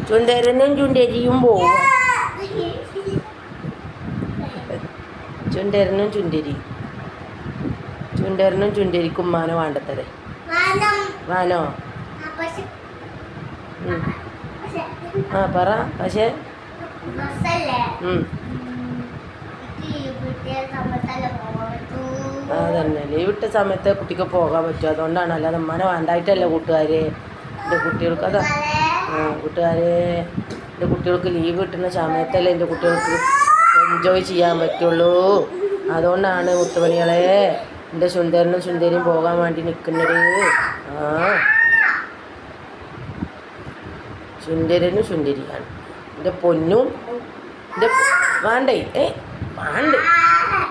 ചുണ്ടരനും ചുണ്ടരിയും പോവുക. ചുണ്ടരനും ചുണ്ടരി ചുണ്ടരനും ചുണ്ടരിക്കും മാനോ വേണ്ടത്തരെ വാനോ ആ പറ. പക്ഷേ അതന്നെ ലീവ് ഇട്ട സമയത്ത് കുട്ടിക്ക് പോകാൻ പറ്റും. അതുകൊണ്ടാണ്. അല്ലാതെ ഉമ്മാനെ വേണ്ടായിട്ടല്ല കൂട്ടുകാരെ. എൻ്റെ കുട്ടികൾക്ക് അതാ കൂട്ടുകാരെ, എൻ്റെ കുട്ടികൾക്ക് ലീവ് കിട്ടുന്ന സമയത്തല്ലേ എൻ്റെ കുട്ടികൾക്ക് എൻജോയ് ചെയ്യാൻ പറ്റുള്ളൂ. അതുകൊണ്ടാണ് മുത്തുമണികളെ എൻ്റെ സുന്ദരനും സുന്ദരിയും പോകാൻ വേണ്ടി നിൽക്കുന്നത്. ആ സുന്ദരനും സുന്ദരിയാണ് എൻ്റെ പൊന്നും. എൻ്റെ വേണ്ടേ വേണ്ട.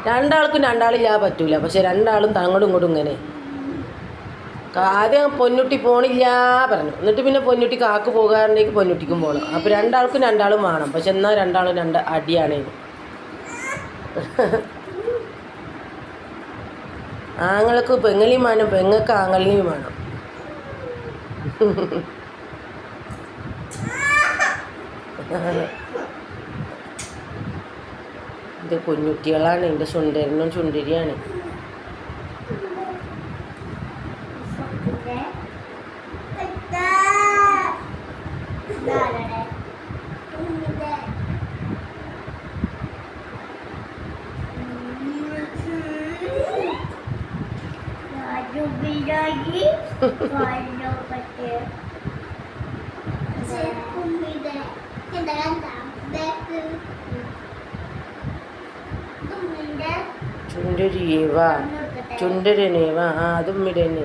രണ്ടാൾക്കും രണ്ടാളില്ലാതെ പറ്റൂല. പക്ഷെ രണ്ടാളും തങ്ങോട്ടും ഇങ്ങോട്ടും ഇങ്ങനെ. ആദ്യം പൊന്നുട്ടി പോണില്ല പറഞ്ഞു. എന്നിട്ട് പിന്നെ പൊന്നുട്ടി കാക്ക് പോകാറുണ്ടെങ്കിൽ പൊന്നുട്ടിക്കും പോകണം. അപ്പോൾ രണ്ടാൾക്കും രണ്ടാളും വേണം. പക്ഷെ എന്നാൽ രണ്ടാളും അടിയാണ്. ആങ്ങൾക്ക് പെങ്ങളിയും വേണം, പെങ്ങൾക്ക് ആങ്ങളിനെയും വേണം. ഇത് കുഞ്ഞുട്ടികളാണ്. എൻ്റെ സുന്ദരനും സുന്ദരിയാണ്. ചുണ്ടരിയേവാ ചുണ്ടരനേവാ അതും ഇടന്നെ.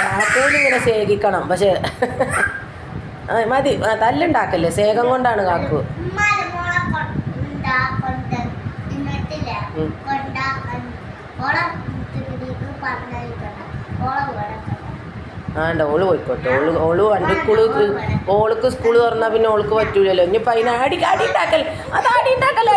കാക്കൂലിങ്ങനെ സേകിക്കണം. പക്ഷെ മതി, തല്ലുണ്ടാക്കല്ലേ. സേകം കൊണ്ടാണ് കാക്കു. ആണ്ട ഓള് പോയിക്കോട്ടെ. ഓള് വണ്ടിക്കുള് ഓൾക്ക് സ്കൂള് തുറന്നാൽ പിന്നെ ഓൾക്ക് പറ്റൂലല്ലോ. ഇനിയിപ്പോൾ അതിന് അടി ഉണ്ടാക്കൽ. അത് അടി ഉണ്ടാക്കൽ.